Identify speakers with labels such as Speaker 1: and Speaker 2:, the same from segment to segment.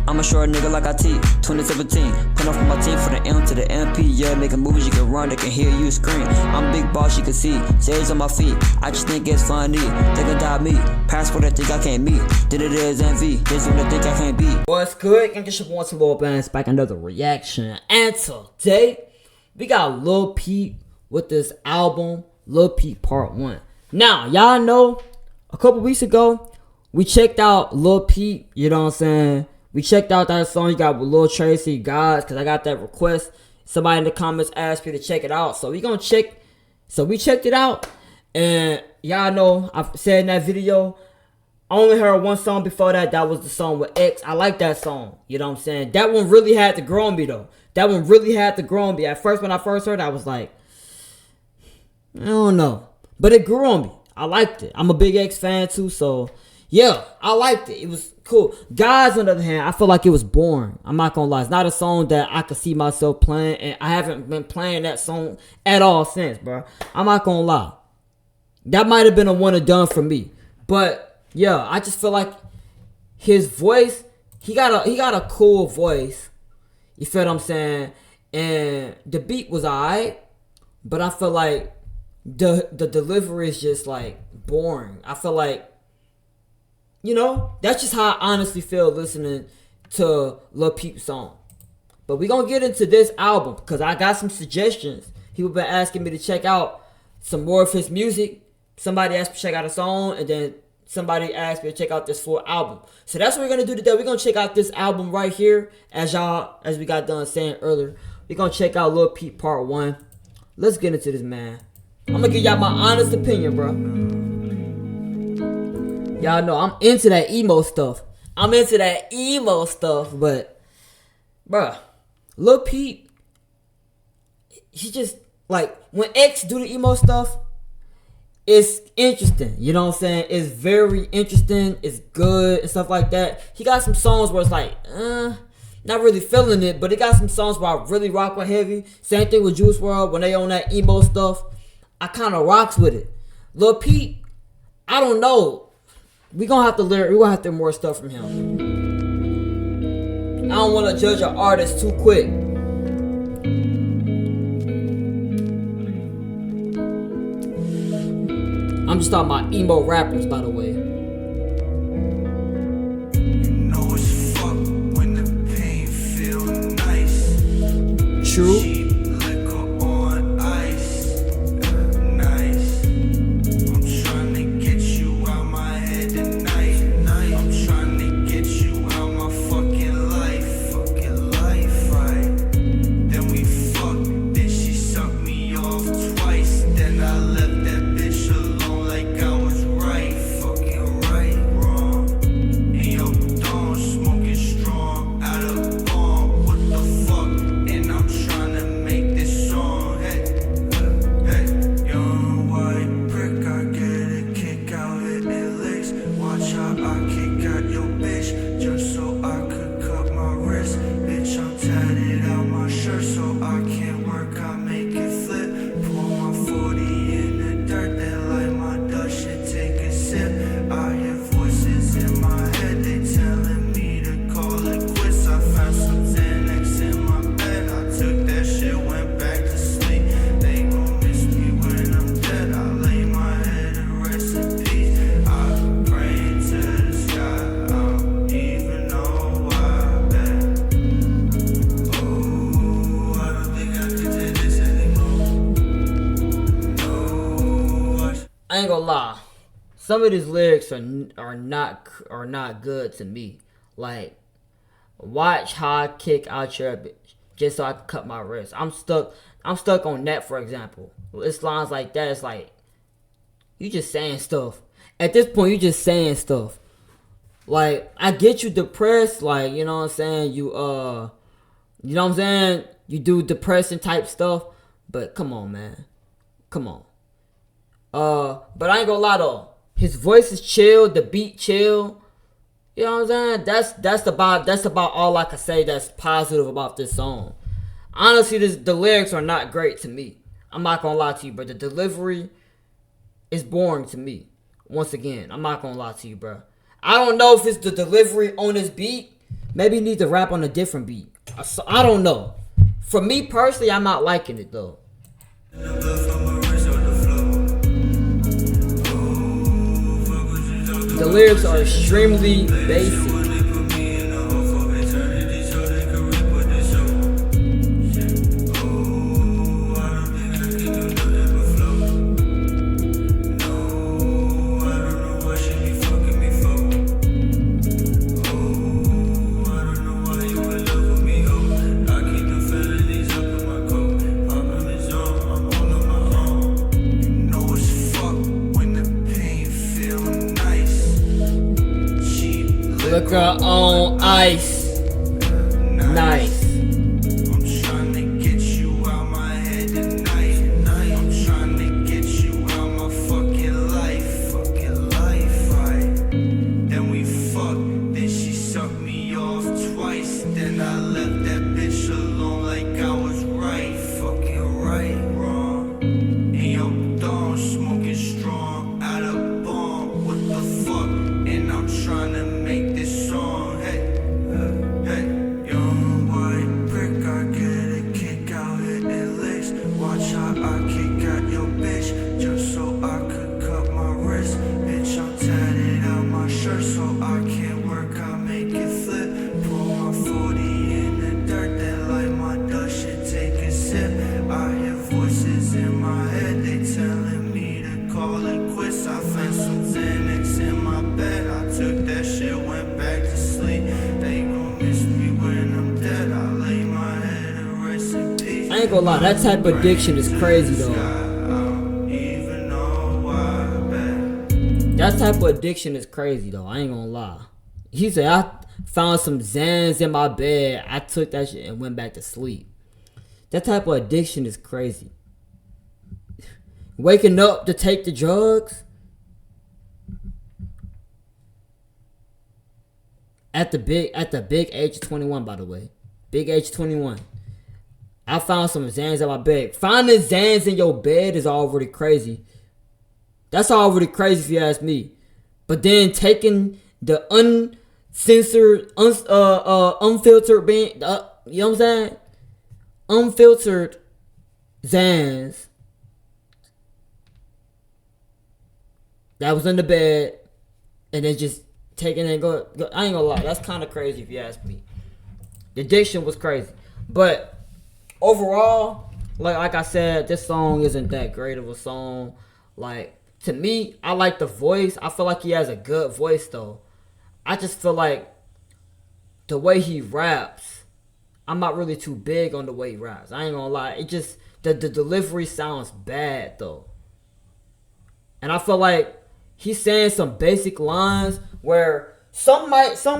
Speaker 1: I'm a short nigga like IT, 2017. Put up for my team for the M to the MP. Yeah, making movies you can run, they can hear you scream. I'm big boss, you can see. Sage on my feet, I just think it's funny. They can die me, passport I think I can't meet. Did it is envy, this is what I think I can't beat. What's good? And get your once a little balance back another reaction. And today, we got Lil Peep with this album, Lil Peep Part 1. Now, y'all know, a couple weeks ago, we checked out Lil Peep, you know what I'm saying? We checked out that song you got with Lil Tracy, guys, because I got that request. Somebody in the comments asked me to check it out. So we gonna check. So we checked it out. And y'all know, I said in that video, I only heard one song before that. That was the song with X. I like that song. You know what I'm saying? That one really had to grow on me, though. That one really had to grow on me. At first, when I first heard it, I was like, I don't know. But it grew on me. I liked it. I'm a big X fan, too, so... yeah, I liked it. It was cool. Guys, on the other hand, I feel like it was boring. I'm not gonna lie. It's not a song that I could see myself playing, and I haven't been playing that song at all since, bro. I'm not gonna lie. That might have been a one and done for me. But yeah, I just feel like his voice, he got a cool voice. You feel what I'm saying? And the beat was alright, but I feel like the delivery is just like boring. I feel like, you know, that's just how I honestly feel listening to Lil Peep's song. But we're going to get into this album because I got some suggestions. People been asking me to check out some more of his music. Somebody asked me to check out a song, and then somebody asked me to check out this full album. So that's what we're going to do today. We're going to check out this album right here, as we got done saying earlier. We're going to check out Lil Peep Part 1. Let's get into this, man. I'm going to give y'all my honest opinion, bro. Y'all know I'm into that emo stuff. But, bruh, Lil Peep, he just, like, when X do the emo stuff, it's interesting. You know what I'm saying? It's very interesting. It's good and stuff like that. He got some songs where it's like, not really feeling it, but he got some songs where I really rock with heavy. Same thing with Juice WRLD when they on that emo stuff. I kind of rocks with it. Lil Peep, I don't know. We're gonna have to learn. We're gonna have to hear more stuff from him. I don't want to judge an artist too quick. I'm just talking about emo rappers, by the way.
Speaker 2: You know it's fuck when the pain feel nice.
Speaker 1: True. I ain't gonna lie, some of these lyrics are not good to me. Like, watch how I kick out your bitch just so I can cut my wrist. I'm stuck on that, for example. It's lines like that. It's like, you just saying stuff. At this point, you just saying stuff. Like, I get you depressed, like, you know what I'm saying? You know what I'm saying? You do depressing type stuff, but come on, man. Come on. But I ain't gonna lie though. His voice is chill, the beat chill. You know what I'm saying? That's about all I can say that's positive about this song. Honestly, the lyrics are not great to me. I'm not gonna lie to you, but the delivery is boring to me. Once again, I'm not gonna lie to you, bro. I don't know if it's the delivery on this beat,
Speaker 3: Maybe he needs to rap on a different beat. So, I don't know. For me personally, I'm not liking it though. The lyrics are extremely basic. Liquor on ice. Nice.
Speaker 2: I'm trying to get you out my head tonight. I'm trying to get you out my fucking life, right? Then we fucked, then she sucked me off twice. Then I left that bitch alone like I was right, fucking right, wrong. And your dog smoking strong, out of bomb, what the fuck? And I'm trying to make this song, hey, young white prick, I get a kick out hitting licks. Watch how I kick out your bitch, just so I could cut my wrist. Bitch, I'm tatted out my shirt, so I can't work, I make it flip. Pull my 40 in the dirt, then light my dust, shit, take a sip. I hear voices in my head, they telling me to call it quits. I found some Xanax in my bed, I took that shit, went back to sleep. They gon' miss me when I'm dead, I lay my head and rest in peace.
Speaker 3: I ain't gonna lie, that type of addiction is crazy though.
Speaker 2: Even though I bet
Speaker 3: That type of addiction is crazy though. I ain't gonna lie. He said I found some Xans in my bed. I took that shit and went back to sleep. That type of addiction is crazy. Waking up to take the drugs at the big age of 21, by the way. Big age 21. I found some Xans in my bed. Finding Xans in your bed is already crazy. That's already crazy if you ask me. But then taking the uncensored, unfiltered band, you know what I'm saying? Unfiltered Xans that was in the bed, and then just taking it and go. I ain't gonna lie, that's kind of crazy if you ask me. The addiction was crazy, but overall, like I said, this song isn't that great of a song. Like, to me, I like the voice. I feel like he has a good voice though. I just feel like the way he raps, I'm not really too big on the way he raps. I ain't gonna lie. It just, the delivery sounds bad though. And I feel like he's saying some basic lines where some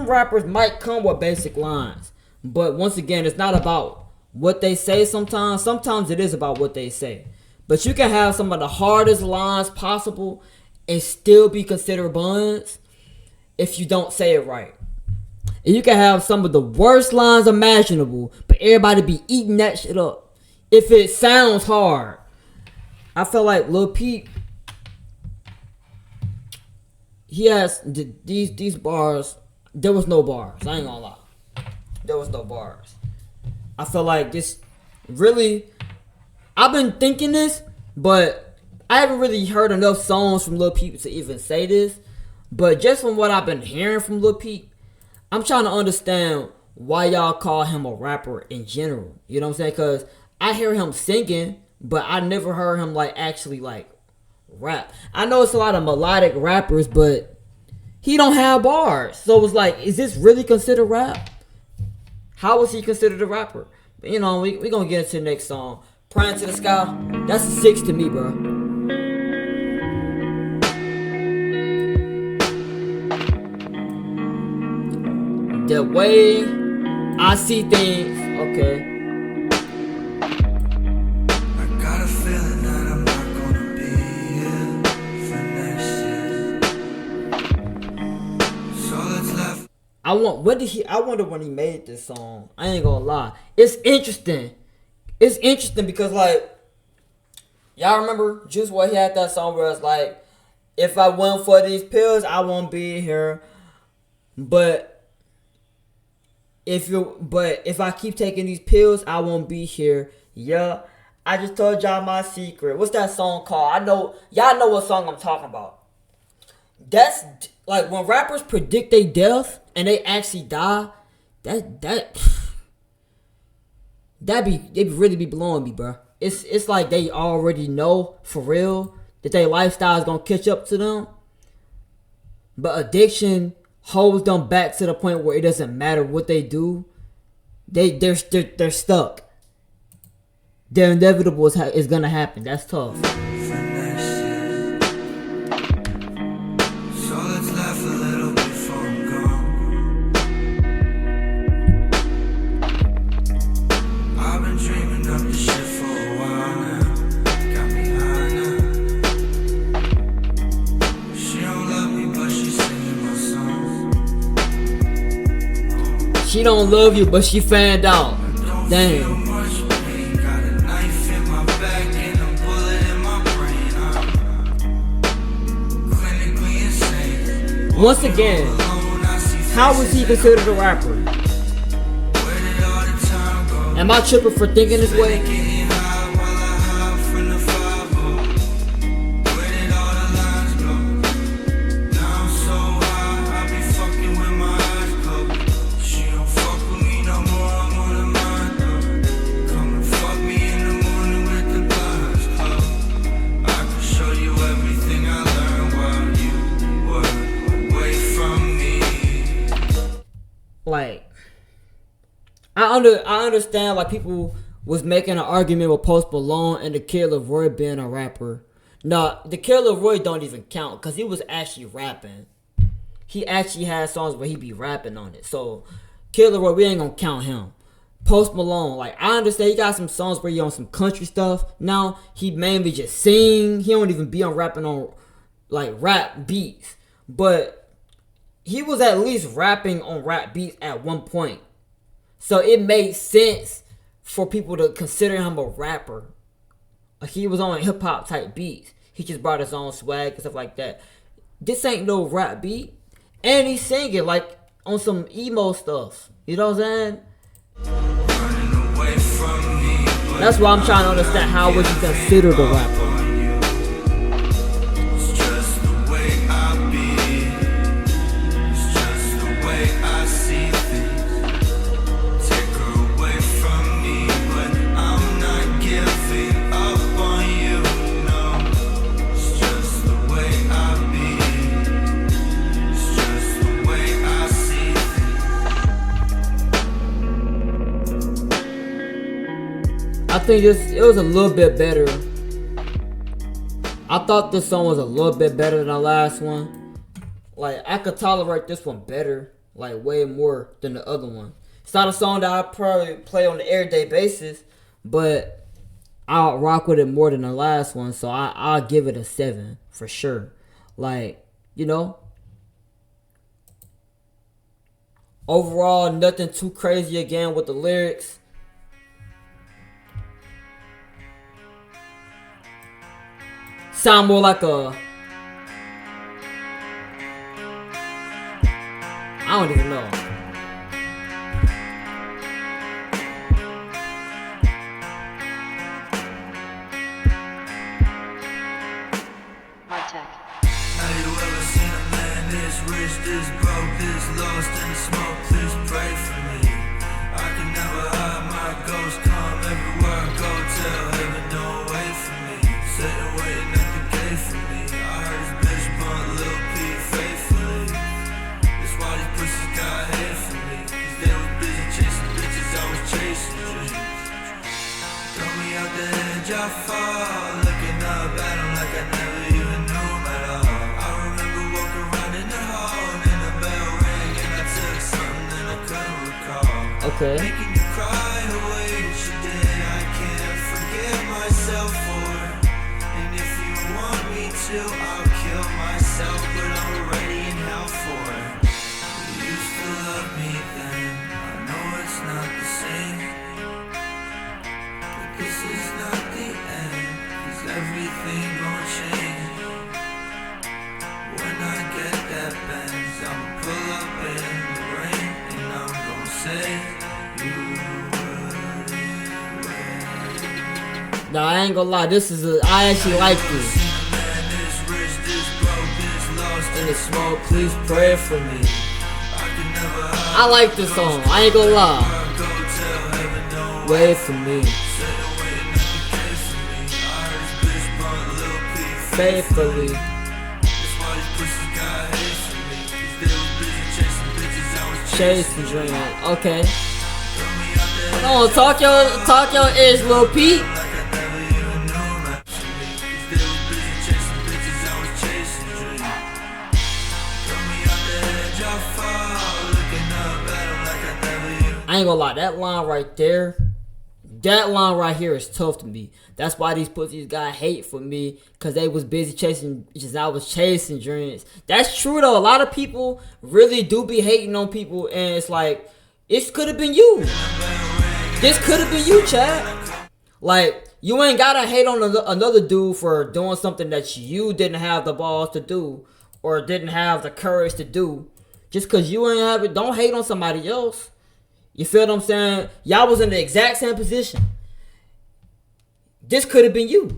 Speaker 3: rappers might come with basic lines. But once again, it's not about what they say sometimes. Sometimes it is about what they say. But you can have some of the hardest lines possible and still be considered buns if you don't say it right. And you can have some of the worst lines imaginable, but everybody be eating that shit up if it sounds hard. I feel like Lil Peep, he has these bars. There was no bars. I ain't gonna lie. There was no bars. I feel like this really, I've been thinking this, but I haven't really heard enough songs from Lil Peep to even say this. But just from what I've been hearing from Lil Peep, I'm trying to understand why y'all call him a rapper in general. You know what I'm saying? Because I hear him singing, but I never heard him like actually like rap. I know it's a lot of melodic rappers, but he don't have bars. So it's like, is this really considered rap? How is he considered a rapper? But, you know, we gonna get into the next song. Praying to the Sky. That's a 6 to me, bro. The way I see things, okay.
Speaker 2: I got a feeling that I'm not gonna be here for next year. So let's laugh.
Speaker 3: I wonder when he made this song. I ain't gonna lie. It's interesting. It's interesting because, like, y'all remember Juice WRLD, he had that song where it's like, if I went for these pills, I won't be here. But If I keep taking these pills, I won't be here. Yeah, I just told y'all my secret. What's that song called? I know y'all know what song I'm talking about. That's like when rappers predict their death and they actually die. They really be blowing me, bro. It's like they already know for real that their lifestyle is gonna catch up to them. But addiction holds them back to the point where it doesn't matter what they do. They're stuck. Their inevitable is gonna happen. That's tough.
Speaker 2: So let's laugh a little before I'm gone. I've been dreaming up this shit for a while now. Got me high now. She don't love me, but she's singing my songs.
Speaker 3: She don't love you, but she fanned out.
Speaker 2: Don't feel
Speaker 3: Damn.
Speaker 2: much pain. Got a knife in my back and a bullet in my brain. I'm clinically insane.
Speaker 3: Once again,
Speaker 2: Alone, I see
Speaker 3: how was he considered a rapper?
Speaker 2: where did all the time go?
Speaker 3: Am I tripping for thinking this way?
Speaker 2: Getting high while I hide from the 5-0. Where did all the lines go? Now I'm so high, I be fucking with my eyes closed. She don't fuck with me no more, I'm on the mind though. Come and fuck me in the morning with the blinds closed. I can show you everything I learned while you were away from me.
Speaker 3: Like, I understand like people was making an argument with Post Malone and the Kid Leroy being a rapper. No, the Kid Leroy don't even count because he was actually rapping. He actually had songs where he be rapping on it. So Kid Leroy, we ain't gonna count him. Post Malone, like I understand he got some songs where he on some country stuff. Now he mainly just sing. He don't even be on rapping on like rap beats. But he was at least rapping on rap beats at one point. So it made sense for people to consider him a rapper. Like he was on hip hop type beats. He just brought his own swag and stuff like that. This ain't no rap beat. And he's singing like on some emo stuff. You know what I'm saying?
Speaker 2: Running away from me, but
Speaker 3: That's why I'm trying to understand how was he considered a rapper.
Speaker 2: it's just the way I be. It's just the way I see things. Take her away from me, but I'm not giving up on you. No, it's just the way I be. It's just the way I see things.
Speaker 3: I think it was a little bit better. I thought this song was a little bit better than the last one. Like I could tolerate this one better, like way more than the other one. It's not a song that I probably play on an everyday basis, but I'll rock with it more than the last one. So I'll give it a 7 for sure. Like, you know, overall nothing too crazy again with the lyrics. Sound more like a, I don't even know.
Speaker 2: Have you ever seen a man this rich, this broke, this lost in the smoke? Please pray for me. I can never hide my ghost, come everywhere I go. Tell heaven don't wait for me. Sitting waiting at the gate for me. I heard his bitch blunt Lil Peep faithfully. That's why these pussies got hate for me. Cause they was busy chasing bitches, I was chasing dreams. Throw me out the edge, I fall. Looking up at him like I never even knew him at all. I remember walking around in the hall and then the bell rang and I took something that I couldn't recall.
Speaker 3: Okay.
Speaker 2: Making you cry the way that you did, I can't forgive myself for it. And if you want me to, I'll kill myself, but I'm already in hell for it. You used to love me then, I know it's not the same. But this is not the end, cause everything gon' change. When I get that Benz, I'ma pull up in the rain and I'm gon'
Speaker 3: Nah, I ain't gonna lie. I actually like this. In the smoke, please pray for me. I like this song. I ain't gonna lie. Wait for me. Faithfully. Chasing dreams. Okay. Come on, talk your ish, Lil Peep. I ain't gonna lie, that line right there, that line right here is tough to me. That's why these pussies got hate for me, cause they was busy chasing, just I was chasing dreams. That's true though. A lot of people really do be hating on people, and it's like, it could have been you. This could have been you, Chad. Like, you ain't gotta hate on another dude for doing something that you didn't have the balls to do, or didn't have the courage to do. Just cause you ain't have it, don't hate on somebody else. You feel what I'm saying? Y'all was in the exact same position. This could have been you.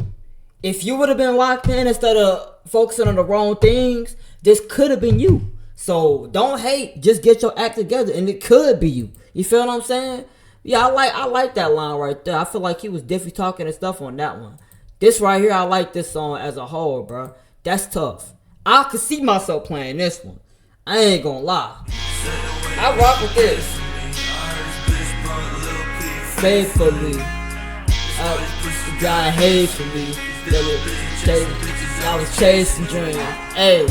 Speaker 3: If you would have been locked in instead of focusing on the wrong things, this could have been you. So don't hate. Just get your act together, and it could be you. You feel what I'm saying? Yeah, I like that line right there. I feel like he was definitely talking and stuff on that one. This right here, I like this song as a whole, bro. That's tough. I could see myself playing this one. I ain't gonna lie. I rock with this. Faithfully, got hate for me. I was chasing dreams. Hey.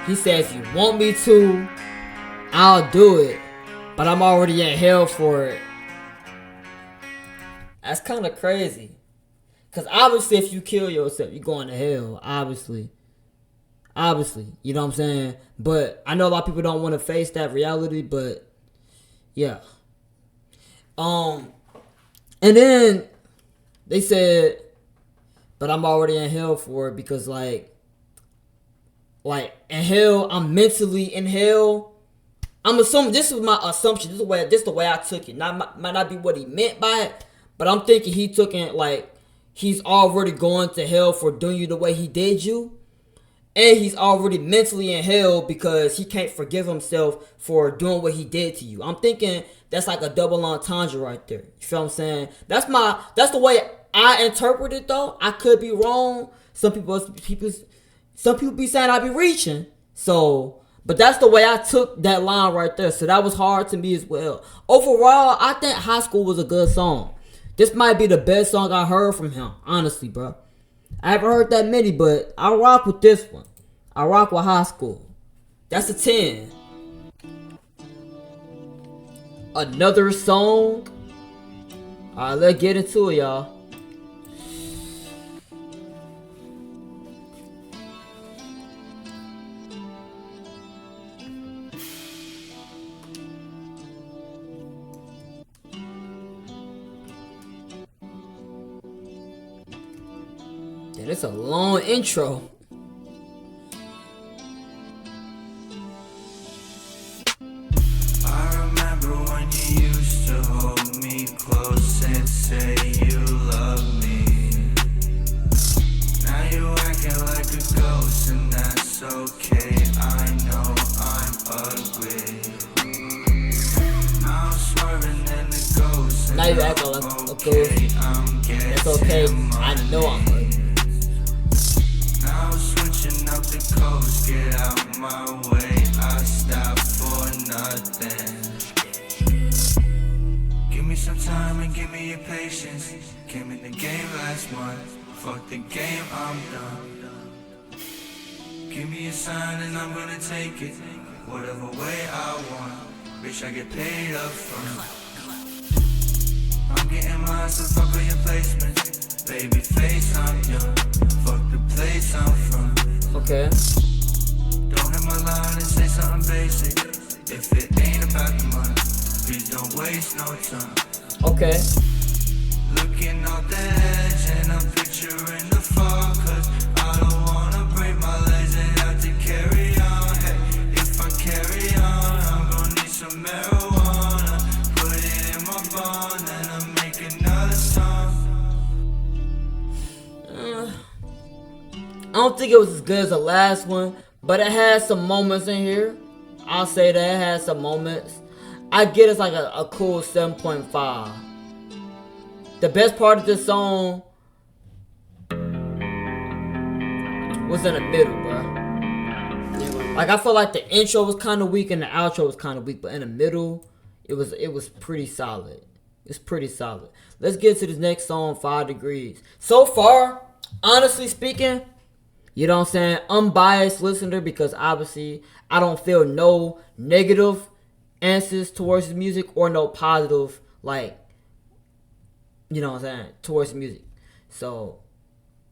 Speaker 3: He said, if you want me to, I'll do it. But I'm already in hell for it. That's kind of crazy. Because obviously if you kill yourself, you're going to hell. Obviously. You know what I'm saying? But I know a lot of people don't want to face that reality. But yeah. And then they said, but I'm already in hell for it. Because like in hell, I'm mentally in hell. I'm assuming, this is my assumption. This is the way I took it. Might not be what he meant by it, but I'm thinking he took it like he's already going to hell for doing you the way he did you, and he's already mentally in hell because he can't forgive himself for doing what he did to you. I'm thinking that's like a double entendre right there. You feel what I'm saying? That's the way I interpret it though. I could be wrong. Some people be saying I be reaching. So, but that's the way I took that line right there. So that was hard to me as well. Overall, I think High School was a good song. This might be the best song I heard from him. Honestly, bro. I haven't heard that many, but I rock with this one. I rock with High School. That's a 10. Another song. Alright, let's get into it, y'all. It's a long intro.
Speaker 2: I remember when you used to hold me close and say you love me. Now you acting like a ghost and that's okay. I know I'm ugly. Now I'm swerving in the ghost.
Speaker 3: Now you acting like a ghost. It's okay. I know I'm ugly.
Speaker 2: Switching up the coast, get out my way. I stop for nothing. Give me some time and give me your patience. Came in the game last month. Fuck the game, I'm done. Give me a sign and I'm gonna take it. Whatever way I want. Bitch, I get paid up front. I'm getting mine, so fuck all your placements. Baby face, I'm young. Fuck the place I'm from.
Speaker 3: Okay.
Speaker 2: Don't hit my line and say something basic. If it ain't about the money, please don't waste no time.
Speaker 3: Okay.
Speaker 2: Looking off the edge and I'm picturing the fall. Cause I don't wanna break my legs and have to carry on. Hey, if I carry on, I'm gonna need some marijuana. Put it in my bond and I'll make another song.
Speaker 3: I don't think it was as good as the last one, but it had some moments in here. I'll say that it had some moments. I get it's like a cool 7.5. The best part of this song was in the middle, bro. Like I felt like the intro was kind of weak and the outro was kind of weak, but in the middle, it was pretty solid. It's pretty solid. Let's get to this next song, 5 Degrees. So far, honestly speaking, you know what I'm saying, unbiased listener, because obviously I don't feel no negative answers towards the music or no positive, like, you know what I'm saying, towards the music. So,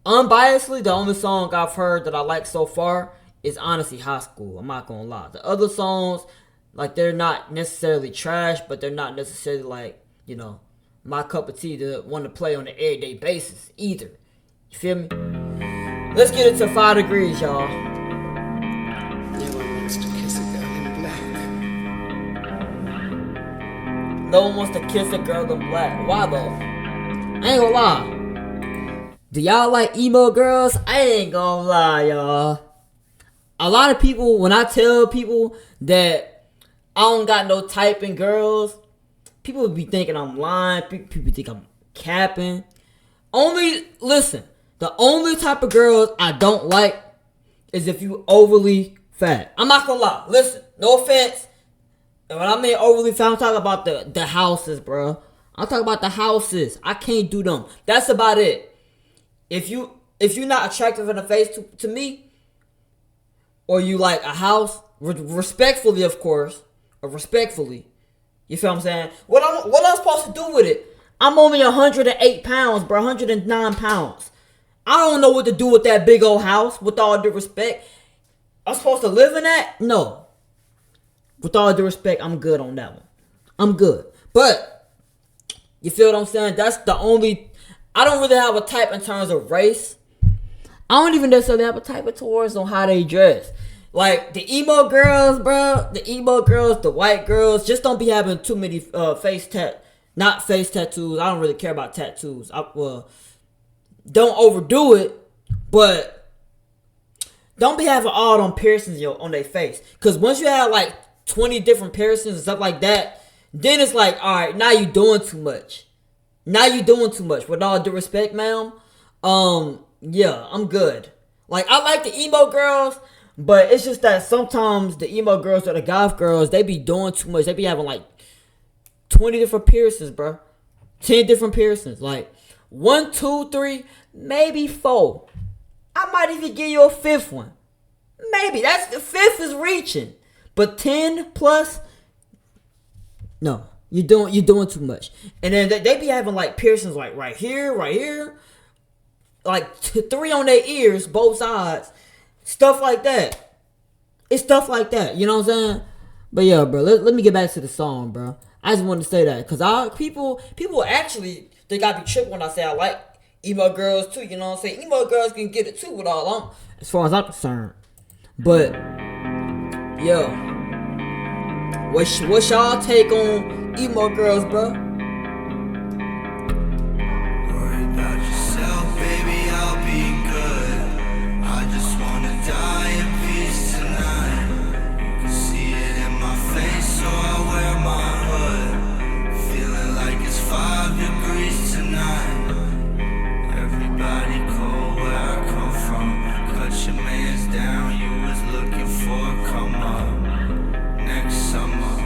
Speaker 3: unbiasedly, the only song I've heard that I like so far is honestly High School. I'm not gonna lie. The other songs, like, they're not necessarily trash, but they're not necessarily like, you know, my cup of tea to want to play on an everyday basis either. You feel me? Let's get into 5 Degrees, y'all.
Speaker 4: No one wants to kiss a girl in black.
Speaker 3: No one wants to kiss a girl in black. Why though? I ain't gonna lie. Do y'all like emo girls? I ain't gonna lie, y'all. A lot of people, when I tell people that I don't got no type in girls, people be thinking I'm lying. People think I'm capping. Listen. The only type of girls I don't like is if you overly fat. I'm not gonna lie. Listen, no offense. And when I mean overly fat, I'm talking about the houses, bro. I'm talking about the houses. I can't do them. That's about it. If you're not attractive in the face to me, or you like a house, respectfully, of course, or respectfully, you feel what I'm saying? What I'm supposed to do with it? I'm only 108 pounds, bro. 109 pounds. I don't know what to do with that big old house, with all due respect. I'm supposed to live in that? No. With all due respect, I'm good on that one. I'm good. But, you feel what I'm saying? That's the only... I don't really have a type in terms of race. I don't even necessarily have a type of towards on how they dress. Like, the emo girls, bro. The emo girls, the white girls, just don't be having too many not face tattoos. I don't really care about tattoos. Don't overdo it, but don't be having all them piercings on their face. Because once you have like 20 different piercings and stuff like that, then it's like, all right, now you doing too much. With all due respect, ma'am. Yeah, I'm good. Like, I like the emo girls, but it's just that sometimes the emo girls or the goth girls, they be doing too much. They be having like 20 different piercings, bro. 10 different piercings. Like, 1, 2, 3, maybe 4. I might even give you a 5th one. Maybe. That's the 5th is reaching. But 10 plus, no. You're doing too much. And then they be having like piercings like right here. Like 3 on their ears, both sides. Stuff like that. It's stuff like that. You know what I'm saying? But yeah, bro. Let me get back to the song, bro. I just wanted to say that. Because people actually... They gotta be tripping when I say I like emo girls too, you know what I'm saying? Emo girls can get it too with all them, as far as I'm concerned. But, yo, what's y'all take on emo girls, bro?
Speaker 2: Worry about yourself, baby, I'll be good. I just wanna die in peace tonight. You can see it in my face, so I wear my hood. Feeling like it's 5 degrees tonight. Everybody cold where I come from. Cut your mans down, you was looking for a come up. Next summer,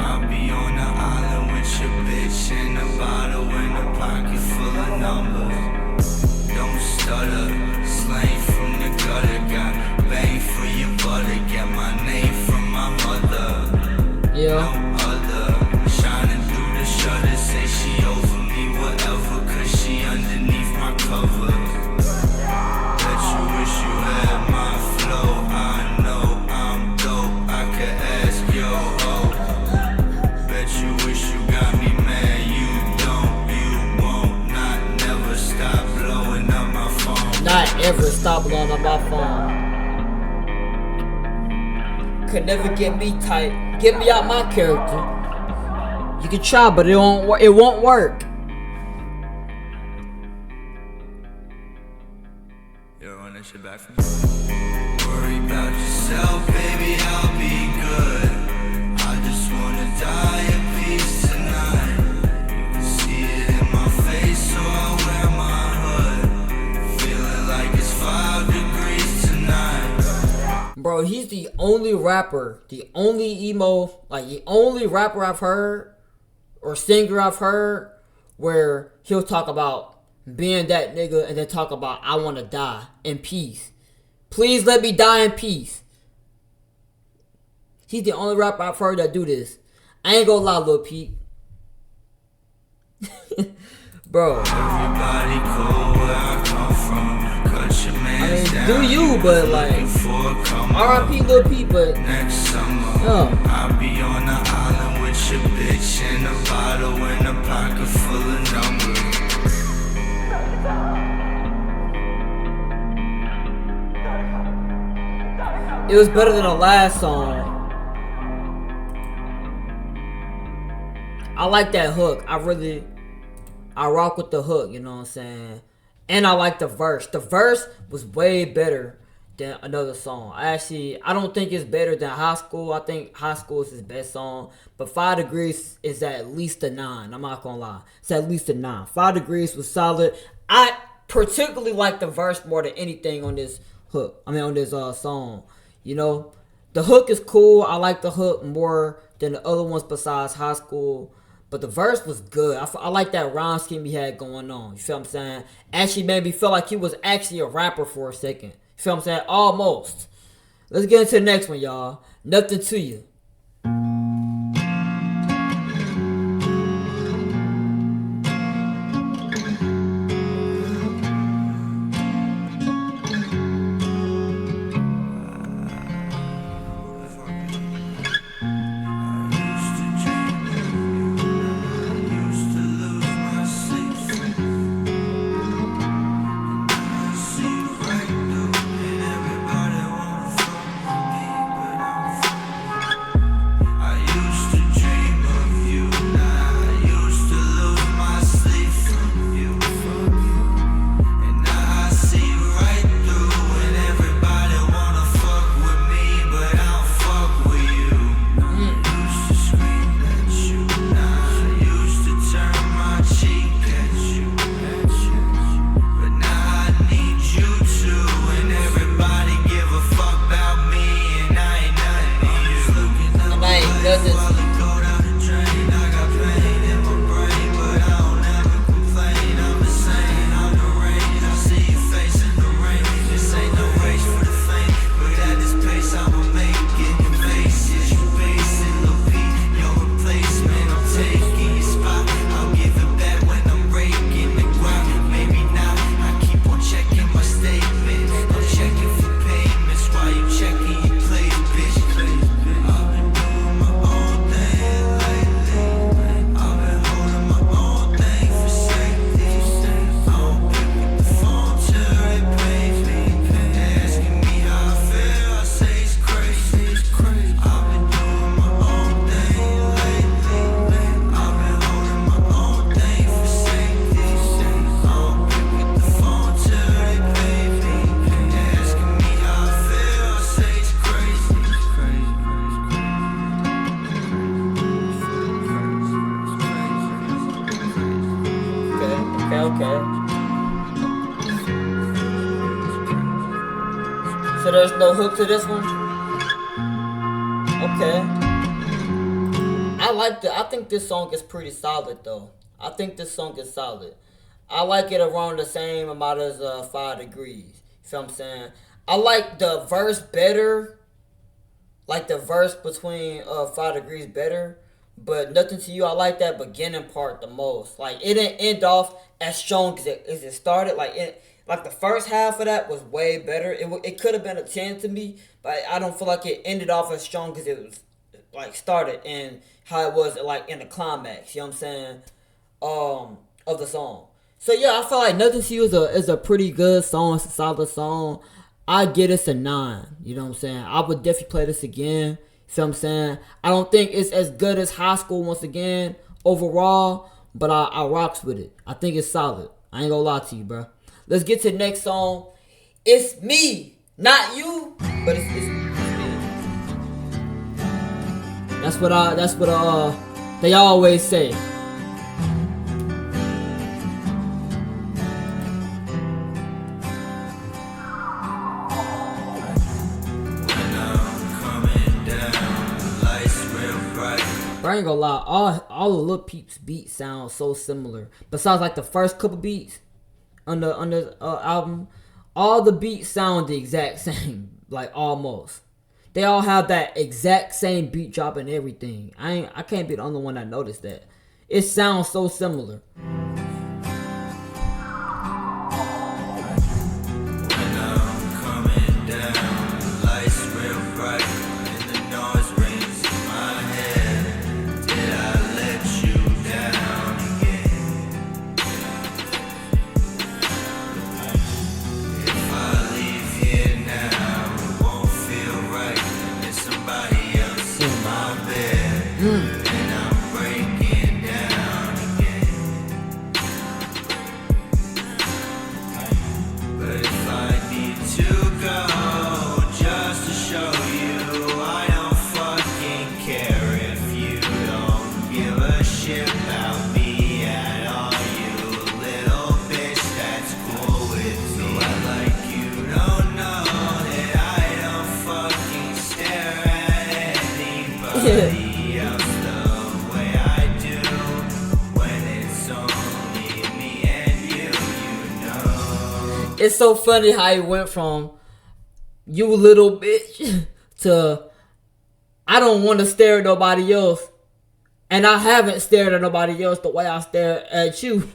Speaker 2: I'll be on the island with your bitch and a bottle and a pocket full of numbers. Don't stutter, slang from the gutter. Got bang for your butter, get my name from my mother.
Speaker 3: Yeah.
Speaker 2: No other, shining through the shutter, say she over me, whatever, cause she underneath my coat.
Speaker 3: ever stop blowing up my phone. Could never get me tight. Get me out my character. You can try, but it won't work.
Speaker 2: Yo, run that shit back for me. Worry about yourself, baby, I'll be good. I just wanna die in peace tonight. You can see it in my face, so I wear my hood. Feeling like it's 5 degrees tonight.
Speaker 3: Bro, he's the only rapper, the only rapper I've heard, or singer I've heard, where he'll talk about being that nigga and then talk about, I want to die in peace. Please let me die in peace. He's the only rapper I've heard that do this. I ain't gonna lie, Lil Peep. Bro.
Speaker 2: Everybody cool where I come from. Cut your man down.
Speaker 3: Do you, but like, R.I.P. Lil Peep, but
Speaker 2: next summer, I'll be on the island with your bitch and a bottle and a pocket full of numbers.
Speaker 3: it was better than the last song. I like that hook. I rock with the hook, you know what I'm saying? And I like the verse. The verse was way better than another song. I don't think it's better than High School. I think High School is his best song. But 5 Degrees is at least a 9. I'm not gonna lie. It's at least a 9. 5 Degrees was solid. I particularly like the verse more than anything on this hook. On this song. You know? The hook is cool. I like the hook more than the other ones besides High School. But the verse was good. I like that rhyme scheme he had going on. You feel what I'm saying? Actually made me feel like he was actually a rapper for a second. You feel what I'm saying? Almost. Let's get into the next one, y'all. Nothing to You. So there's no hook to this one? Okay. I think this song is pretty solid though. I think this song is solid. I like it around the same amount as 5 Degrees. You feel what I'm saying? I like the verse better. Like the verse between 5 Degrees better. But Nothing to You, I like that beginning part the most. Like it didn't end off as strong as it started. Like the first half of that was way better. It could have been a 10 to me, but I don't feel like it ended off as strong as it was like started and how it was like in the climax. You know what I'm saying? Of the song. So yeah, I feel like Nothing to You is a pretty good song. It's a solid song. I get it's a 9. You know what I'm saying? I would definitely play this again. See what I'm saying? I don't think it's as good as High School once again overall, but I rocks with it. I think it's solid. I ain't gonna lie to you, bro. Let's get to the next song. It's me, not you, but it's me. That's what they always say. But I ain't gonna lie, all the Lil Peep's beats sound so similar. Besides like the first couple beats on the album, all the beats sound the exact same, like almost. They all have that exact same beat drop and everything. I can't be the only one that noticed that. It sounds so similar. It's so funny how he went from "you little bitch" to "I don't want to stare at nobody else," and I haven't stared at nobody else the way I stare at you.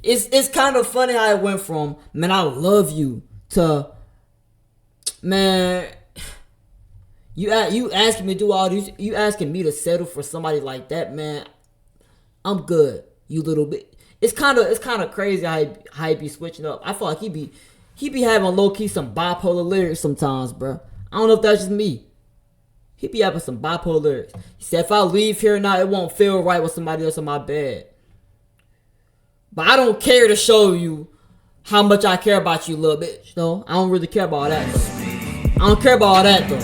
Speaker 3: It's kind of funny how it went from "man, I love you" to "man, you asking me to do all these, you asking me to settle for somebody like that, man. I'm good, you little bit." It's kind of crazy how he be switching up. I feel like he be having low key some bipolar lyrics sometimes, bro. I don't know if that's just me. He be having some bipolar lyrics. He said, "If I leave here now, it won't feel right with somebody else in my bed. But I don't care to show you how much I care about you, little bitch. No, I don't really care about that, though. I don't care about all that, though."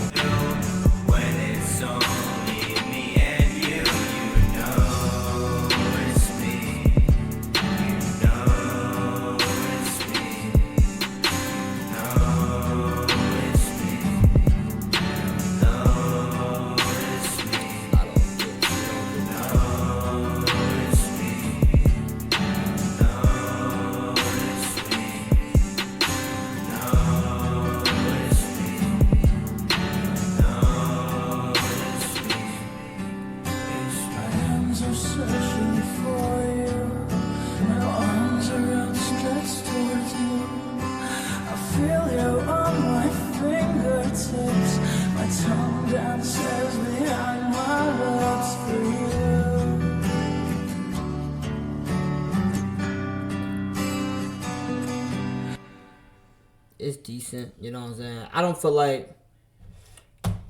Speaker 3: It's decent, you know what I'm saying? I don't feel like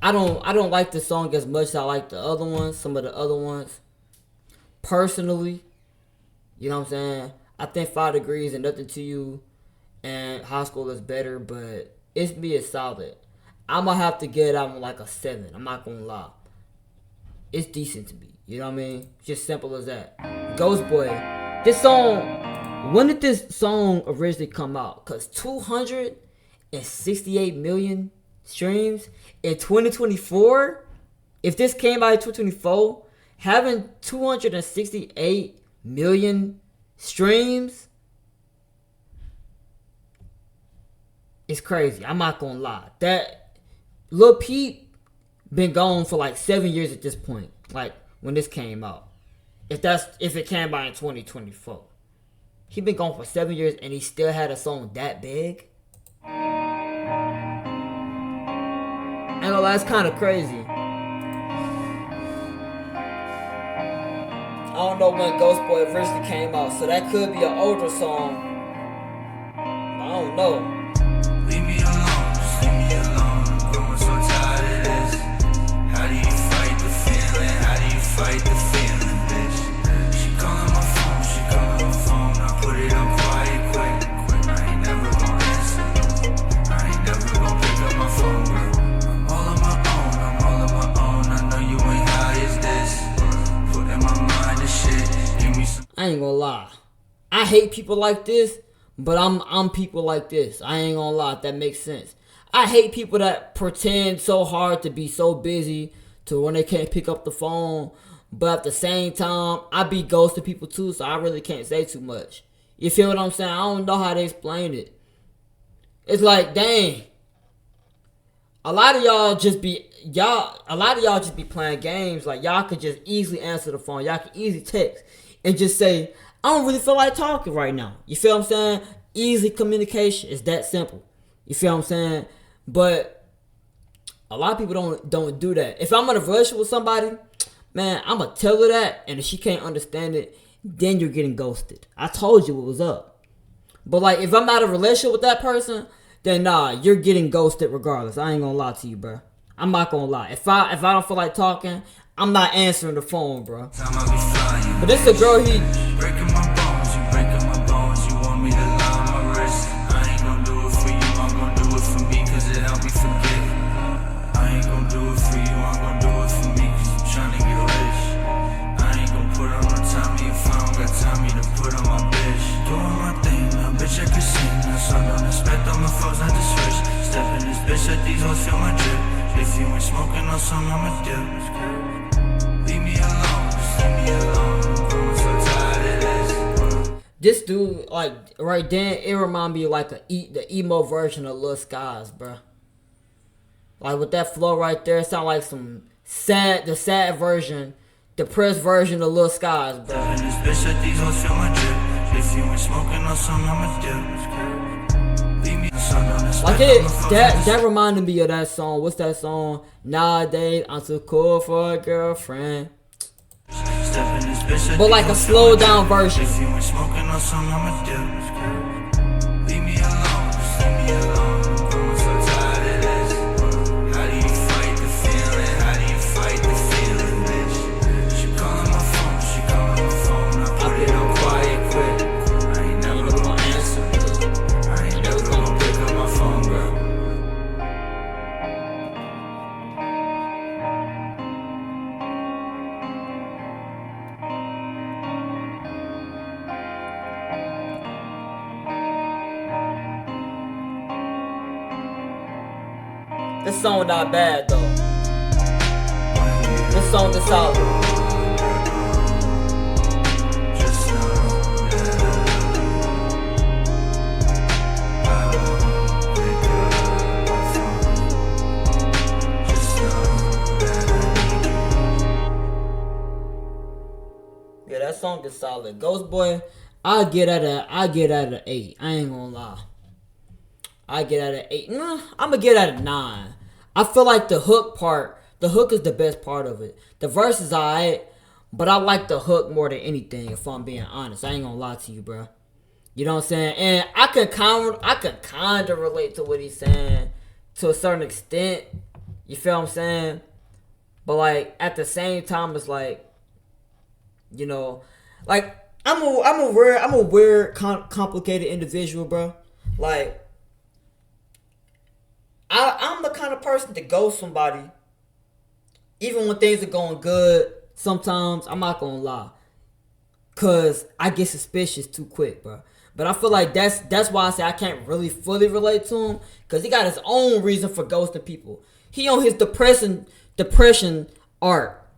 Speaker 3: I don't like the song as much as I like the other ones, some of the other ones. Personally, you know what I'm saying? I think 5 Degrees and Nothing to You and High School is better, but It's Me is solid. I'm gonna have to get out like a 7. I'm not gonna lie. It's decent to me. You know what I mean? Just simple as that. Ghost Boy. This song, when did this song originally come out? Cause 268 million streams in 2024. If this came out in 2024, having 268 million streams is crazy. I'm not gonna lie. That Lil Peep been gone for like 7 years at this point. Like when this came out. If it came out in 2024. He been gone for 7 years and he still had a song that big. I know that's kind of crazy. I don't know when Ghost Boy originally came out, so that could be an older song. I don't know.
Speaker 2: Leave me alone, just leave me alone. I'm growing so tired of this. How do you fight the feeling? How do you fight the feeling, bitch? She calling my phone, I put it on quiet quick. I ain't never gonna answer. I ain't never gonna pick up my phone, girl. I'm all on my own, I know you ain't high as this. Put in my mind this shit, give me some.
Speaker 3: I ain't gonna lie. I hate people like this, but I'm people like this. I ain't gonna lie, if that makes sense. I hate people that pretend so hard to be so busy to when they can't pick up the phone. But at the same time, I be ghosting people too, so I really can't say too much. You feel what I'm saying? I don't know how to explain it. It's like, dang. A lot of y'all just be playing games. Like, y'all could just easily answer the phone. Y'all can easily text and just say, I don't really feel like talking right now. You feel what I'm saying? Easy communication. It's that simple. You feel what I'm saying? But a lot of people don't do that. If I'm in a relationship with somebody, man, I'm going to tell her that. And if she can't understand it, then you're getting ghosted. I told you what was up. But like, if I'm not in a relationship with that person, then nah, you're getting ghosted regardless. I ain't going to lie to you, bro. I'm not going to lie. If I don't feel like talking, I'm not answering the phone, bro. But this is a girl, he...
Speaker 2: Breaking my bones, you breaking my bones. You want me to lie on my wrist. I ain't gon' do it for you, I'm gon' do it for me, cause it help me forget. I ain't gon' do it for you, I'm gon' do it for me, cause I'm tryna get rich. I ain't gon' put on no Tommy if I don't got Tommy to put on my bitch. Doing my thing, now bitch I can sing. Now so don't expect all my foes not to switch. Step in this bitch, let these hoes feel my drip. If you ain't smoking on some, I'ma dip. Leave me alone, just leave me alone.
Speaker 3: This dude, like, right then, it remind me of like the emo version of Lil Skies, bruh. Like, with that flow right there, it sound like some the sad version, depressed version of Lil Skies, bruh. Like, that reminded me of that song. What's that song? Nowadays, I'm too cool for a girlfriend. But like a slow down version.
Speaker 2: If you ain't smoking on some, I'ma dip. Leave me alone, just leave me alone. I'm growing so tired of this. How do you fight the feeling? How do you fight the feeling, bitch? She calling my phone, I put it on quiet quick. I ain't never gonna answer. I ain't never gonna pick up my phone, girl.
Speaker 3: This song not bad though. This song is solid. Yeah, that song is solid. Ghost Boy, I get at a 8. I ain't gonna lie. I get at an 8. Nah, I'm gonna get at a 9. I feel like the hook is the best part of it. The verse is alright, but I like the hook more than anything, if I'm being honest. I ain't gonna lie to you, bro. You know what I'm saying? And I could kind of relate to what he's saying to a certain extent. You feel what I'm saying? But like at the same time, it's like, you know, like I'm a weird, complicated individual, bro. Like, I'm the kind of person to ghost somebody, even when things are going good. Sometimes I'm not gonna lie, cause I get suspicious too quick, bro. But I feel like that's why I say I can't really fully relate to him, cause he got his own reason for ghosting people. He on his depression art.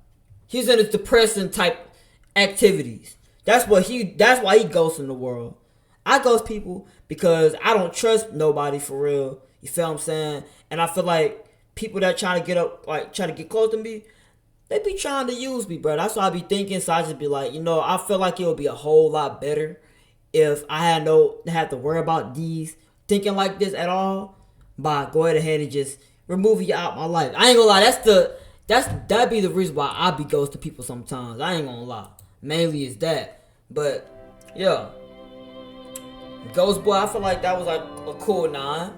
Speaker 3: He's in his depression type activities. That's why he ghosting the world. I ghost people because I don't trust nobody for real. You feel what I'm saying? And I feel like people that try to get close to me, they be trying to use me, bro. That's what I be thinking. So I just be like, you know, I feel like it would be a whole lot better if I had to worry about these thinking like this at all. But go ahead and just remove you out my life. I ain't gonna lie. That'd be the reason why I be ghosting people sometimes. I ain't gonna lie. mainly is that. But yeah, Ghost Boy, I feel like that was like a cool 9.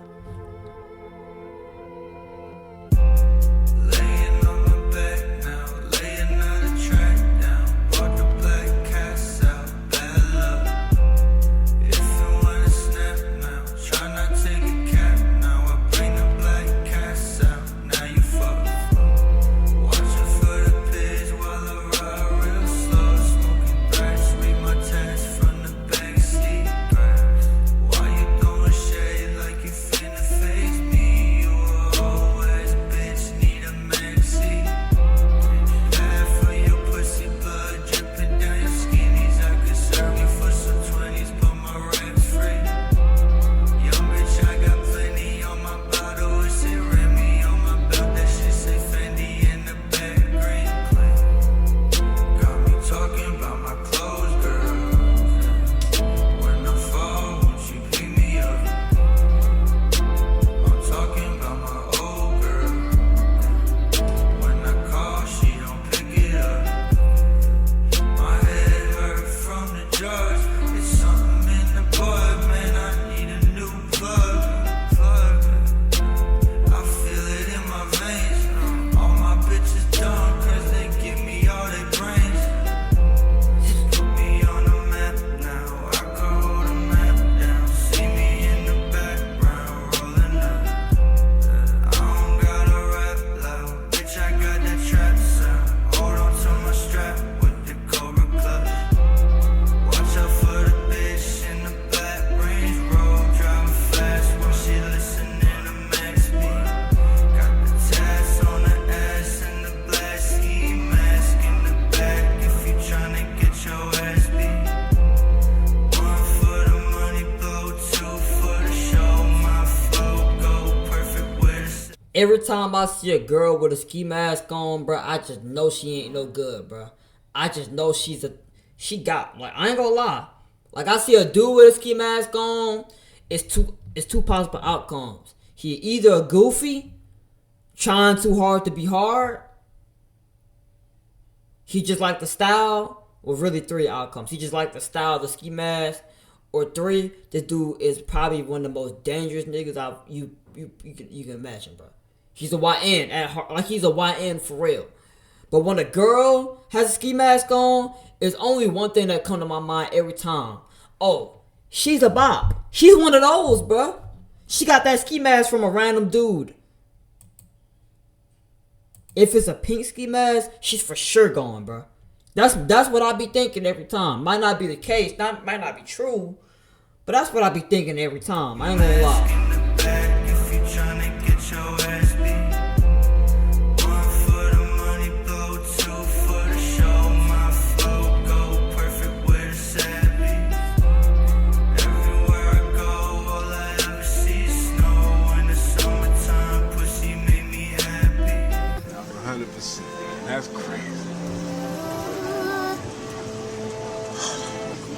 Speaker 2: Laying on my back now, laying another track down. Brought the black cats out, bad luck. If you wanna snap now, try not take a cap now. I bring the black cats out, now you fuck. Watching for the pigs while I ride real slow. Smoking thrash, read my text from the backseat. Why you throwing shade like you finna face me? You a always bitch, need a maxi. Bad for your pussy, blood dripping down your skinnies. I could serve you for some 20s, but my rap's free. Young bitch, I got plenty on my bottle. It say Remy on my belt. That shit say Fendi in the back green. Got me talking about my clothes, girl. When I fall, won't you pick me up? I'm talking about my old girl. When I call, she don't pick it up. My head hurt from the drugs. It's something in the blood, man. I need a new plug. I feel it in my veins. All my bitches dumb, cause they give me all their brains. Put me on the map now. I can hold the map down. See me in the background, rolling up. I don't gotta rap loud, bitch. I got that trap sound. Hold on to my strap with the Cobra clutch. Watch out for the bitch in the black Range Rover, driving fast when she listening to Max B. Got the tats on the ass and the black ski mask in the back if you tryna get your ass beat. One for the money, blow, two for the show. My flow go perfect with a
Speaker 3: Every time I see a girl with a ski mask on, bro, I just know she ain't no good, bro. I just know she got, like, I ain't gonna lie. Like, I see a dude with a ski mask on, it's two possible outcomes. He either a goofy, trying too hard to be hard. He just like the style, or really 3 outcomes. He just like the style of the ski mask, or 3, this dude is probably one of the most dangerous niggas you can imagine, bro. He's a YN at heart, like he's a YN for real. But when a girl has a ski mask on, there's only one thing that come to my mind every time. Oh, she's a bop. She's one of those, bro. She got that ski mask from a random dude. If it's a pink ski mask, she's for sure going, bro. That's what I be thinking every time. Might not be the case, might not be true, but that's what I be thinking every time. I ain't gonna lie.
Speaker 2: in the back if you tryna get your ass beat. One for the money, blow, two for the show. My flow go perfect with a sad beat. Everywhere I go, all I ever see is snow. In the summertime, pussy make me happy.
Speaker 5: 100%. That's crazy.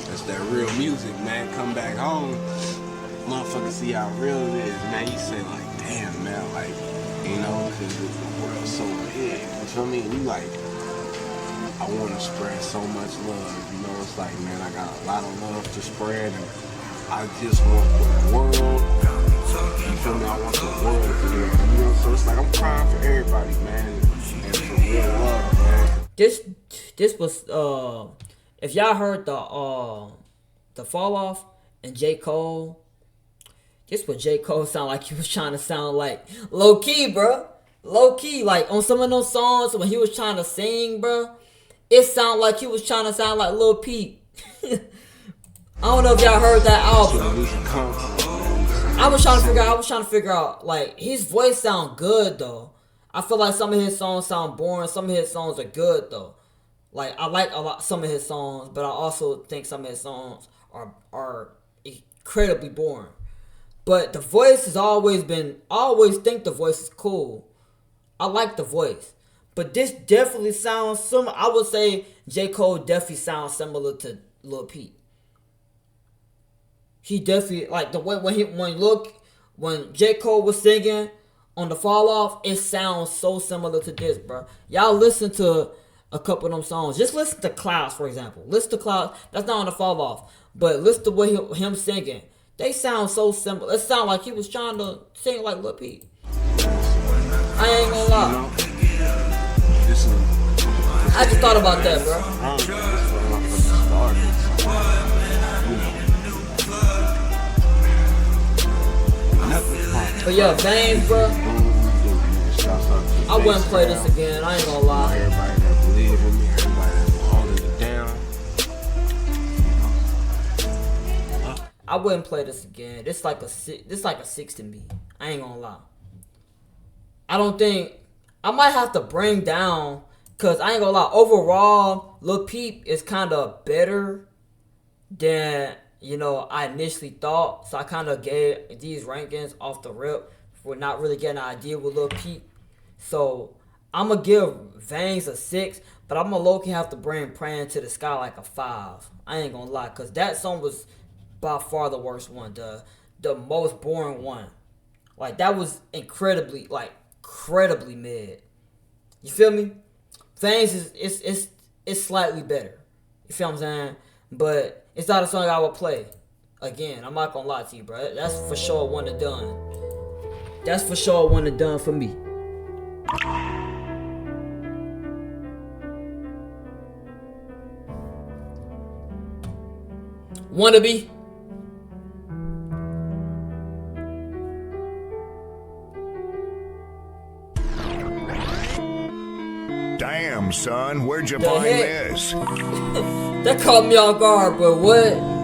Speaker 5: That's that real music, man. Come back home, motherfucker, see how real it is, man. You say like, damn, man, like, you know, because the world's so big. You feel me? And you like, I want to spread so much love. You know, it's like, man, I got a lot of love to spread, and I just want the world. You feel me? I want the world to hear. You know, so it's like I'm crying for everybody, man. And for real love, man.
Speaker 3: This was if y'all heard the Fall Off and J. Cole, this what J. Cole sound like. He was trying to sound like low key, bro. Low key, like on some of those songs when he was trying to sing, bro. It sounded like he was trying to sound like Lil Peep. I don't know if y'all heard that album. I was trying to figure out like his voice sound good though. I feel like some of his songs sound boring. Some of his songs are good though. Like I like some of his songs, but I also think some of his songs are incredibly boring. But the voice has always think the voice is cool. I like the voice. But this definitely sounds similar. I would say J. Cole definitely sounds similar to Lil Peep. He definitely, like the way when J. Cole was singing on the Fall Off, it sounds so similar to this, bro. Y'all listen to a couple of them songs. Just listen to Clouds, for example. Listen to Clouds. That's not on the fall off. But listen to what him singing. They sound so simple. It sound like he was trying to sing like Lil Peep. I ain't gonna lie. I just thought about that, bro. But yeah, Veins, bro. I wouldn't play this again. I ain't gonna lie.
Speaker 5: Everybody that believe in me, everybody that's holding it down.
Speaker 3: I wouldn't play this again. This like a 6 to me. I ain't gonna lie. I don't think I might have to bring down, cause I ain't gonna lie. Overall, Lil Peep is kind of better than I initially thought. So I kind of gave these rankings off the rip for not really getting an idea with Lil Peep. So I'm gonna give Veins a 6, but I'm gonna low-key have to bring Praying to the Sky like a 5. I ain't gonna lie, cause that song was by far the worst one, the most boring one. Like that was incredibly mid. You feel me? Veins is slightly better. You feel what I'm saying? But it's not a song I would play again. I'm not gonna lie to you, bro. That's for sure one and done. That's for sure one and done for me. Wannabe.
Speaker 6: Damn, son, where'd you
Speaker 3: The
Speaker 6: find
Speaker 3: heck?
Speaker 6: this?
Speaker 3: That caught me off guard, but what?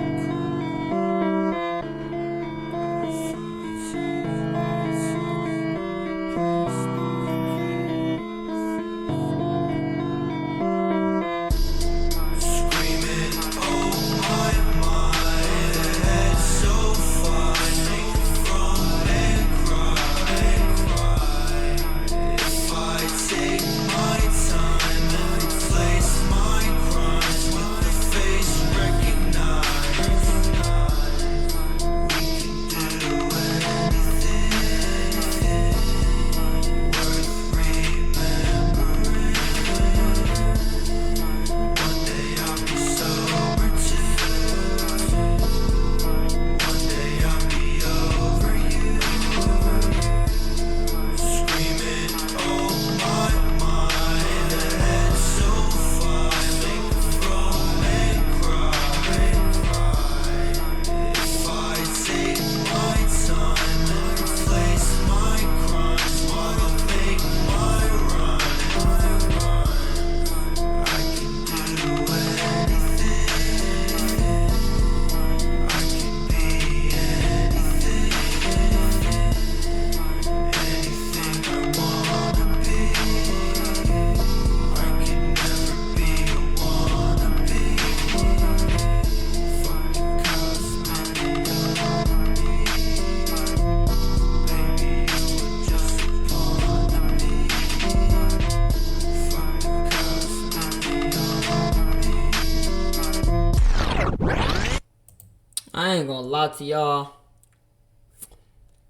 Speaker 3: I ain't gonna lie to y'all.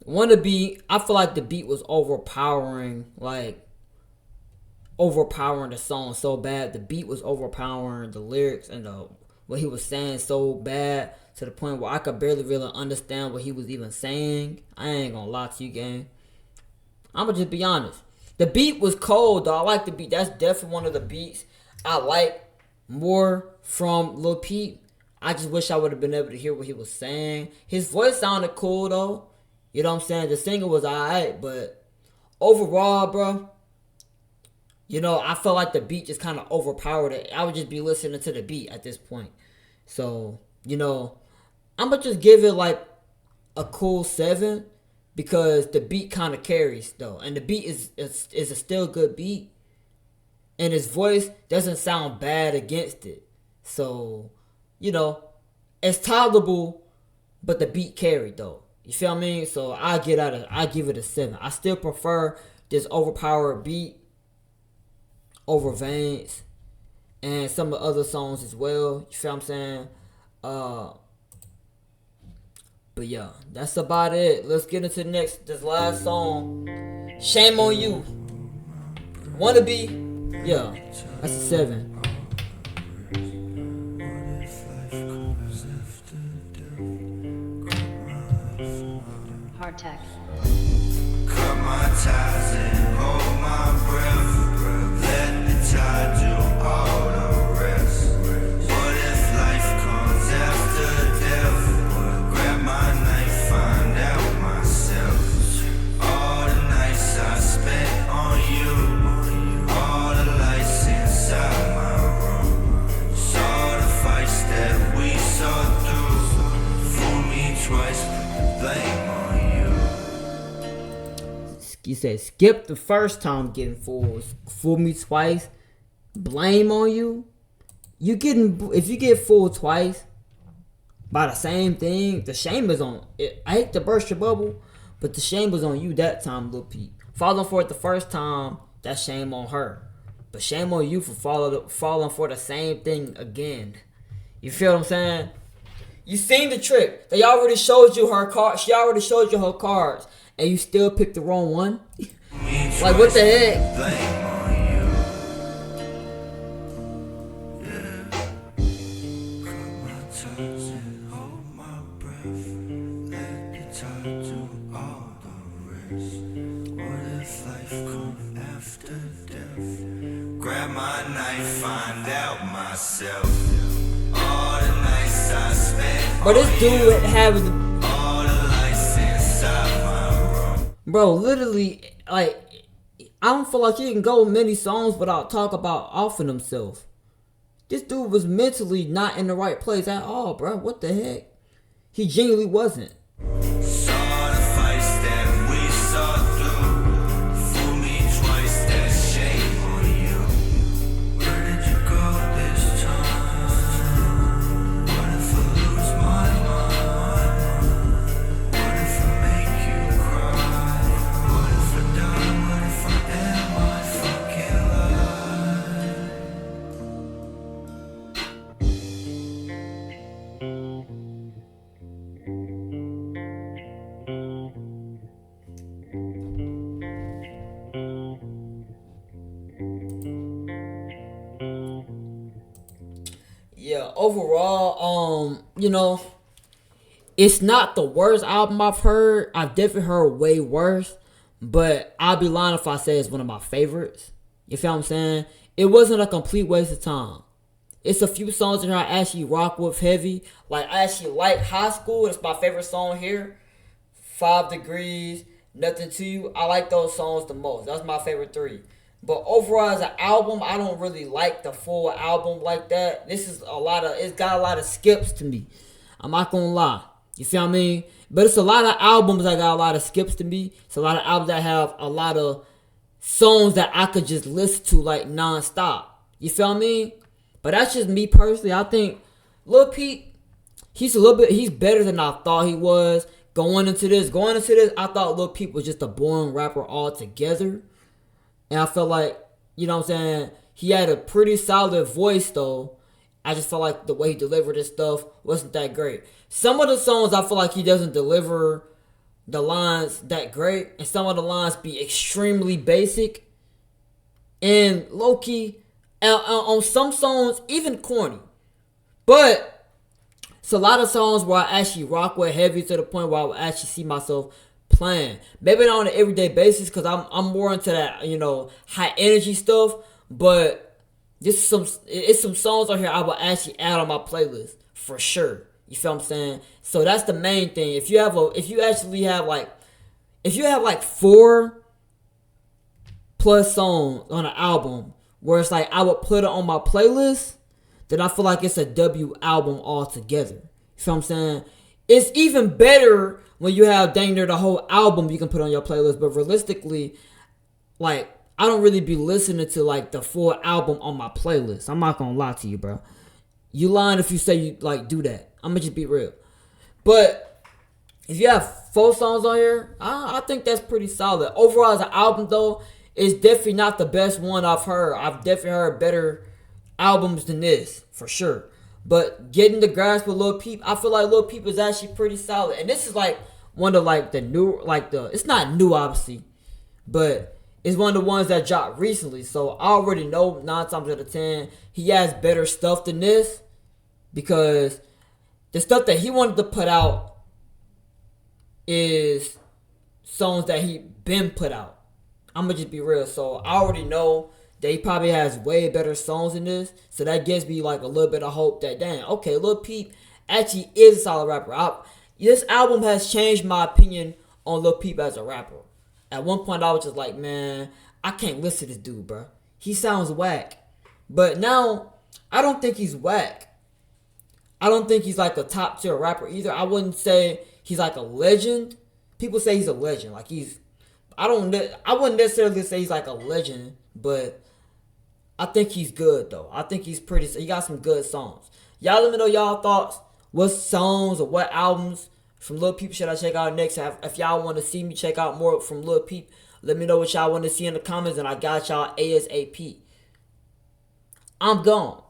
Speaker 3: Wannabe, I feel like the beat was overpowering the song so bad. The beat was overpowering the lyrics and what he was saying so bad to the point where I could barely really understand what he was even saying. I ain't gonna lie to you, gang. I'ma just be honest. The beat was cold, though. I like the beat. That's definitely one of the beats I like more from Lil Peep. I just wish I would have been able to hear what he was saying. His voice sounded cool, though. You know what I'm saying? The singer was alright, but overall, bro, I felt like the beat just kind of overpowered it. I would just be listening to the beat at this point. So, I'm going to just give it like a cool 7 because the beat kind of carries, though. And the beat is a still good beat. And his voice doesn't sound bad against it. So, it's tolerable, but the beat carried, though. You feel me? So I give it a 7. I still prefer this overpowered beat over Veins and some of the other songs as well. You feel what I'm saying? But yeah, that's about it. Let's get into this last song. Shame on You. Wannabe. Yeah, that's a 7.
Speaker 7: Hard tech.
Speaker 2: Cut my ties and hold my breath. Let the tide do all the rest. What if life comes after death? Grab my knife, find out myself. All the nights I spent on you, all the lights inside my room. Saw the fights that we saw through. Fool me twice, put the blame on you.
Speaker 3: You said skip the first time getting fooled. Fool me twice. Blame on you. If you get fooled twice by the same thing, the shame is on it. I hate to burst your bubble, but the shame was on you that time, Lil Peep. Falling for it the first time, that's shame on her. But shame on you for falling for the same thing again. You feel what I'm saying? You seen the trick. They already showed you her card. She already showed you her cards. And you still picked the wrong one? Like, what the heck?
Speaker 2: Blame on you. Yeah. Cut my ties and hold my breath. Let the tide do all the rest. What if life comes after death? Grab my knife, find out myself. All the nights I spent.
Speaker 3: But this dude having the.
Speaker 2: All the lights inside my room.
Speaker 3: Bro, literally, like, I don't feel like he can go many songs without talk about offing himself. This dude was mentally not in the right place at all, bro. What the heck? He genuinely wasn't.
Speaker 2: Saw the fights that we saw through. Fool me twice, that's shame on you. Where did you go this time? What if I lose my mind? What if I make you cry? What if I die? What if I end my fucking
Speaker 3: Yeah, overall, it's not the worst album I've heard. I've definitely heard way worse, but I'll be lying if I say it's one of my favorites. You feel what I'm saying? It wasn't a complete waste of time. It's a few songs in here I actually rock with heavy. Like, I actually like High School. It's my favorite song here. 5 Degrees, Nothing to You. I like those songs the most. That's my favorite 3. But overall, as an album, I don't really like the full album like that. It's got a lot of skips to me. I'm not gonna lie. You feel what I mean? But it's a lot of albums that got a lot of skips to me. It's a lot of albums that have a lot of songs that I could just listen to like non-stop. You feel what I mean? But that's just me personally. I think Lil Peep, he's better than I thought he was. Going into this, I thought Lil Peep was just a boring rapper altogether. And I felt like, you know what I'm saying, he had a pretty solid voice though. I just felt like the way he delivered his stuff wasn't that great. Some of the songs I feel like he doesn't deliver the lines that great. And some of the lines be extremely basic. And low-key, on some songs, even corny. But it's a lot of songs where I actually rock with heavy to the point where I would actually see myself playing. Maybe not on an everyday basis because I'm more into that, high energy stuff. But it's some songs on here I will actually add on my playlist for sure. You feel what I'm saying? So that's the main thing. If you have 4+ songs on an album where it's like I would put it on my playlist, then I feel like it's a W album altogether. You feel what I'm saying? It's even better when you have dang near the whole album you can put on your playlist. But realistically, like, I don't really be listening to like the full album on my playlist. I'm not gonna lie to you, bro. You lying if you say you like do that. I'm gonna just be real. But if you have 4 songs on here, I think that's pretty solid. Overall, as an album though, it's definitely not the best one I've heard. I've definitely heard better albums than this, for sure. But getting the grasp with Lil Peep, I feel like Lil Peep is actually pretty solid. And this is like one of like the new, like it's not new obviously, but is one of the ones that dropped recently. So I already know 9 times out of 10 he has better stuff than this, because the stuff that he wanted to put out is songs that he been put out. I'm gonna just be real. So I already know that he probably has way better songs than this. So that gives me like a little bit of hope that, damn, okay, Lil Peep actually is a solid rapper. This album has changed my opinion on Lil Peep as a rapper. At one point, I was just like, man, I can't listen to this dude, bro. He sounds whack. But now, I don't think he's whack. I don't think he's like a top tier rapper either. I wouldn't say he's like a legend. People say he's a legend. Like I wouldn't necessarily say he's like a legend, but I think he's good though. I think he got some good songs. Y'all let me know y'all thoughts. What songs or what albums from Lil Peep should I check out next? If y'all want to see me check out more from Lil Peep, let me know what y'all want to see in the comments, and I got y'all ASAP. I'm gone.